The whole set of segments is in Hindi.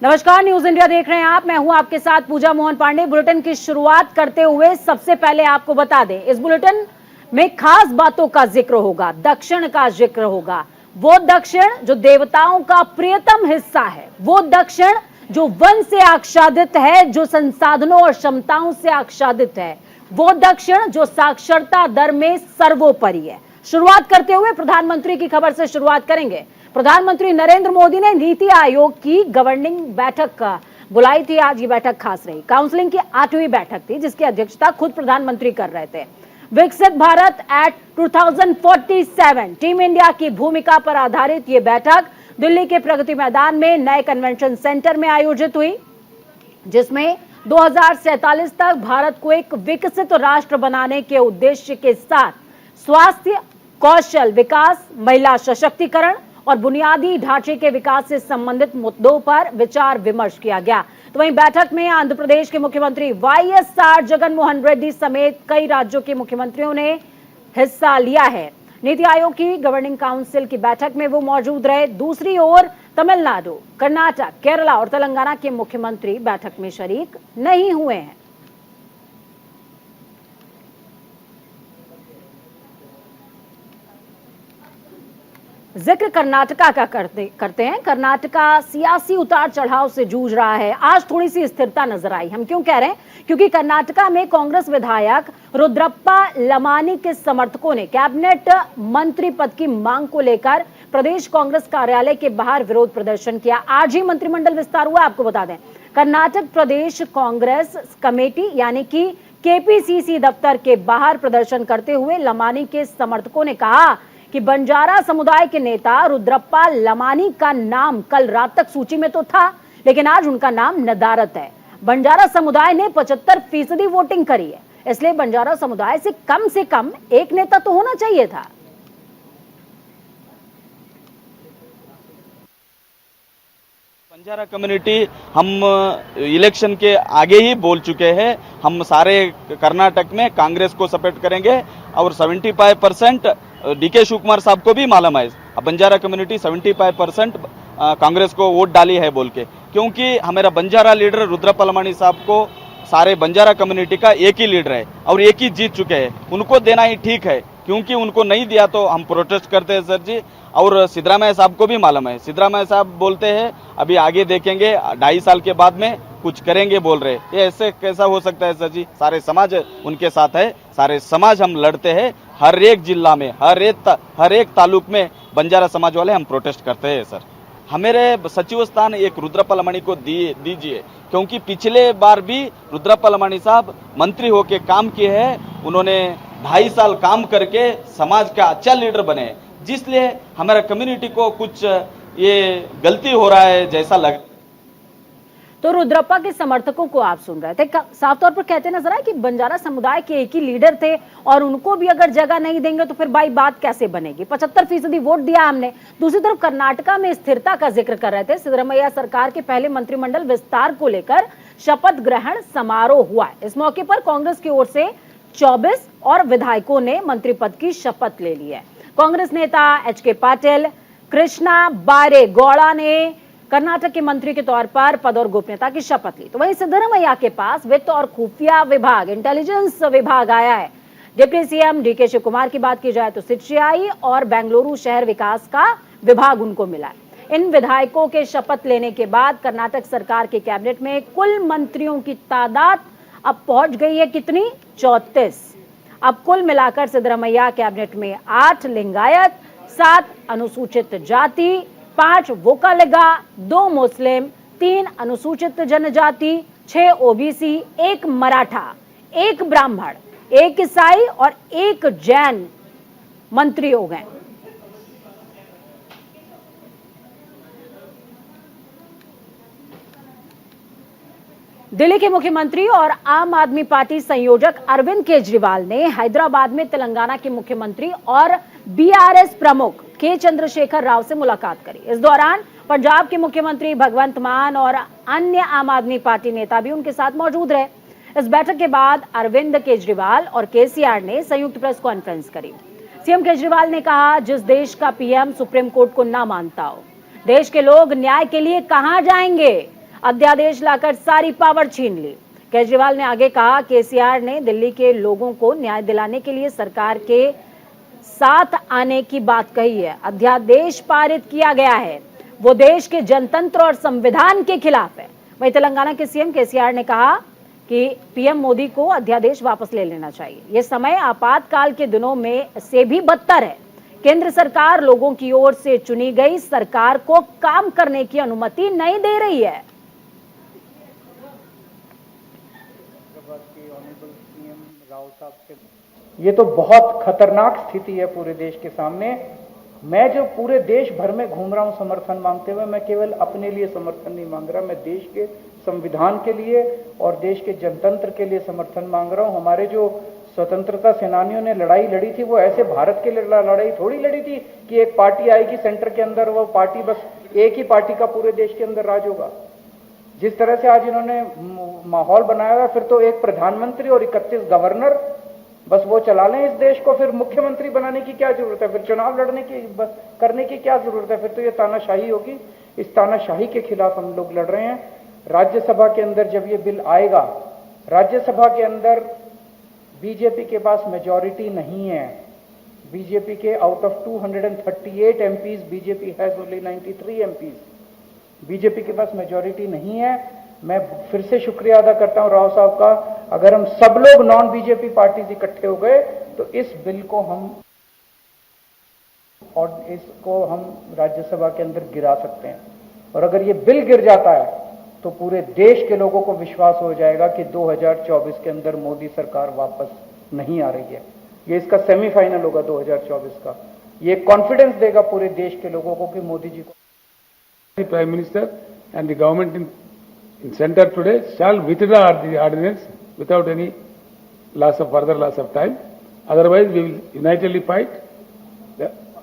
नमस्कार, न्यूज इंडिया देख रहे हैं आप। मैं हूं आपके साथ पूजा मोहन पांडे। बुलेटिन की शुरुआत करते हुए सबसे पहले आपको बता दें, इस बुलेटिन में खास बातों का जिक्र होगा, दक्षिण का जिक्र होगा। वो दक्षिण जो देवताओं का प्रियतम हिस्सा है, वो दक्षिण जो वन से आच्छादित है, जो संसाधनों और क्षमताओं से आच्छादित है, वो दक्षिण जो साक्षरता दर में सर्वोपरि है। शुरुआत करते हुए प्रधानमंत्री की खबर से शुरुआत करेंगे। प्रधानमंत्री नरेंद्र मोदी ने नीति आयोग की गवर्निंग बैठक बुलाई थी। आज ये बैठक खास रही। काउंसिलिंग की 8वीं बैठक थी, जिसकी अध्यक्षता खुद प्रधानमंत्री कर रहे थे। विकसित भारत एट 2047 टीम इंडिया की भूमिका पर आधारित ये बैठक दिल्ली के प्रगति मैदान में नए कन्वेंशन सेंटर में आयोजित हुई, जिसमें 2047 तक भारत को एक विकसित राष्ट्र बनाने के उद्देश्य के साथ स्वास्थ्य, कौशल विकास, महिला सशक्तिकरण और बुनियादी ढांचे के विकास से संबंधित मुद्दों पर विचार विमर्श किया गया। तो वहीं बैठक में आंध्र प्रदेश के मुख्यमंत्री वाईएसआर जगनमोहन रेड्डी समेत कई राज्यों के मुख्यमंत्रियों ने हिस्सा लिया है। नीति आयोग की गवर्निंग काउंसिल की बैठक में वो मौजूद रहे। दूसरी ओर तमिलनाडु, कर्नाटक, केरला और तेलंगाना के मुख्यमंत्री बैठक में शरीक नहीं हुए हैं। जिक्र कर्नाटका का करते हैं। कर्नाटका सियासी उतार चढ़ाव से जूझ रहा है। आज थोड़ी सी स्थिरता नजर आई। हम क्यों कह रहे हैं? क्योंकि कर्नाटका में कांग्रेस विधायक रुद्रप्पा लमानी के समर्थकों ने कैबिनेट मंत्री पद की मांग को लेकर प्रदेश कांग्रेस कार्यालय के बाहर विरोध प्रदर्शन किया। आज ही मंत्रिमंडल विस्तार हुआ। आपको बता दें, कर्नाटक प्रदेश कांग्रेस कमेटी यानी कि केपीसीसी दफ्तर के बाहर प्रदर्शन करते हुए लमानी के समर्थकों ने कहा कि बंजारा समुदाय के नेता रुद्रप्पा लमानी का नाम कल रात तक सूची में तो था, लेकिन आज उनका नाम नदारत है। बंजारा समुदाय ने 75% वोटिंग करी है, इसलिए बंजारा समुदाय से कम एक नेता तो होना चाहिए था। बंजारा कम्युनिटी हम इलेक्शन के आगे ही बोल चुके हैं, हम सारे कर्नाटक में कांग्रेस को सपोर्ट करेंगे और 75% डीके शिव कुमार साहब को भी मालूम है। बंजारा कम्युनिटी 75% कांग्रेस को वोट डाली है बोल के, क्योंकि हमारा बंजारा लीडर रुद्रप्पा लमानी साहब को सारे बंजारा कम्युनिटी का एक ही लीडर है और एक ही जीत चुके हैं। उनको देना ही ठीक है, क्योंकि उनको नहीं दिया तो हम प्रोटेस्ट करते हैं सर जी। और सिद्धरामैया साहब को भी मालूम है। सिद्धरामैया साहब बोलते हैं अभी आगे देखेंगे, 2.5 साल के बाद में कुछ करेंगे बोल रहे। ये ऐसे कैसा हो सकता है सर जी? सारे समाज उनके साथ है, सारे समाज हम लड़ते हैं। हर एक जिला में, हर एक तालुक में बंजारा समाज वाले हम प्रोटेस्ट करते हैं सर। हमारे सचिव स्थान एक रुद्रप्पा लमानी को दीजिए, क्योंकि पिछले बार भी रुद्रप्पा लमानी साहब मंत्री होके काम किए हैं। उन्होंने 2.5 साल काम करके समाज का अच्छा लीडर बने, जिसलिए हमारा कम्युनिटी को कुछ ये गलती हो रहा है जैसा लग। तो रुद्रप्पा के समर्थकों को आप सुन रहे थे, साफ तौर पर कहते नजर आए कि बंजारा समुदाय के एक ही लीडर थे और उनको भी अगर जगह नहीं देंगे तो फिर भाई बात कैसे बनेगी। 75% वोट दिया हमने। दूसरी तरफ कर्नाटका में स्थिरता का जिक्र कर रहे थे। सिद्धरामैया सरकार के पहले मंत्रिमंडल विस्तार को लेकर शपथ ग्रहण समारोह हुआ। इस मौके पर कांग्रेस की ओर से 24 और विधायकों ने मंत्री पद की शपथ ले ली है। कांग्रेस नेता एच.के. पाटिल, कृष्णा बारे गौड़ा ने कर्नाटक के मंत्री के तौर पर पद और गोपनीयता की शपथ ली। तो वहीं सिद्धरामैया के पास वित्त और खुफिया विभाग, इंटेलिजेंस विभाग आया है। डिप्टी सीएम डीके शिव कुमार की बात की जाए तो सिंचाई और बेंगलुरु शहर विकास का विभाग उनको मिला है। इन विधायकों के शपथ लेने के बाद कर्नाटक सरकार के कैबिनेट में कुल मंत्रियों की तादाद अब पहुंच गई है कितनी? 34। अब कुल मिलाकर सिद्धरामैया कैबिनेट में 8 लिंगायत, 7 अनुसूचित जाति, 5 वोकालिगा, 2 मुस्लिम, 3 अनुसूचित जनजाति, 6 ओबीसी, 1 मराठा, 1 ब्राह्मण, 1 ईसाई और 1 जैन मंत्री हो गए। दिल्ली के मुख्यमंत्री और आम आदमी पार्टी संयोजक अरविंद केजरीवाल ने हैदराबाद में तेलंगाना के मुख्यमंत्री और बीआरएस प्रमुख के चंद्रशेखर राव से मुलाकात करी। इस दौरान पंजाब के मुख्यमंत्री भगवंत मान और अन्य आम आदमी पार्टी नेता भी उनके साथ मौजूद रहे। इस बैठक के बाद अरविंद केजरीवाल और केसीआर ने संयुक्त प्रेस कॉन्फ्रेंस करी। सीएम केजरीवाल ने कहा, जिस देश का पीएम सुप्रीम कोर्ट को ना मानता हो, देश के लोग न्याय के लिए कहां जाएंगे? अध्यादेश लाकर सारी पावर छीन ली। केजरीवाल ने आगे कहा, केसीआर ने दिल्ली के लोगों को न्याय दिलाने के लिए सरकार के साथ आने की बात कही है। अध्यादेश पारित किया गया है, वो देश के जनतंत्र और संविधान के खिलाफ है। वहीं तेलंगाना के सीएम केसीआर ने कहा कि पीएम मोदी को अध्यादेश वापस ले लेना चाहिए। ये समय आपातकाल के दिनों में से भी बदतर है। केंद्र सरकार लोगों की ओर से चुनी गई सरकार को काम करने की अनुमति नहीं दे रही है। ये तो बहुत खतरनाक स्थिति है पूरे देश के सामने। मैं जो पूरे देश भर में घूम रहा हूं समर्थन मांगते हुए, मैं केवल अपने लिए समर्थन नहीं मांग रहा, मैं देश के संविधान के लिए और देश के जनतंत्र के लिए समर्थन मांग रहा हूं। हमारे जो स्वतंत्रता सेनानियों ने लड़ाई लड़ी थी, वो ऐसे भारत के लिए लड़ाई थोड़ी लड़ी थी कि एक पार्टी आएगी सेंटर के अंदर, वो पार्टी बस एक ही पार्टी का पूरे देश के अंदर राज होगा। जिस तरह से आज इन्होंने माहौल बनाया हुआ, फिर तो एक प्रधानमंत्री और 31 गवर्नर बस वो चला लें इस देश को, फिर मुख्यमंत्री बनाने की क्या जरूरत है, फिर चुनाव लड़ने की बस करने की क्या जरूरत है, फिर तो ये तानाशाही होगी। इस तानाशाही के खिलाफ हम लोग लड़ रहे हैं। राज्यसभा के अंदर जब ये बिल आएगा, राज्यसभा के अंदर बीजेपी के पास मेजॉरिटी नहीं है। बीजेपी के out of 238 MPs, BJP has only 93 MPs. BJP के पास मेजॉरिटी नहीं है। मैं फिर से शुक्रिया अदा करता हूं राव साहब का। अगर हम सब लोग नॉन बीजेपी पार्टीज इकट्ठे हो गए तो इस बिल को हम राज्यसभा के अंदर गिरा सकते हैं। और अगर ये बिल गिर जाता है तो पूरे देश के लोगों को विश्वास हो जाएगा कि 2024 के अंदर मोदी सरकार वापस नहीं आ रही है। ये इसका सेमीफाइनल होगा 2024 का। ये कॉन्फिडेंस देगा पूरे देश के लोगों को कि मोदी जी को। Prime Minister and the government in center today shall withdraw the ordinance without any further loss of time. Otherwise, we will unitedly fight.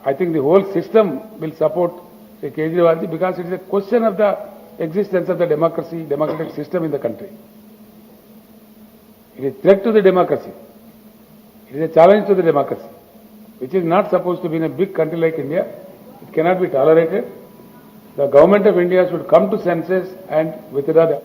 I think the whole system will support Sri Kejriwal ji, because it is a question of the existence of the democratic system in the country. It is a threat to the democracy. It is a challenge to the democracy, which is not supposed to be in a big country like India. It cannot be tolerated. The government of India should come to senses and withdraw the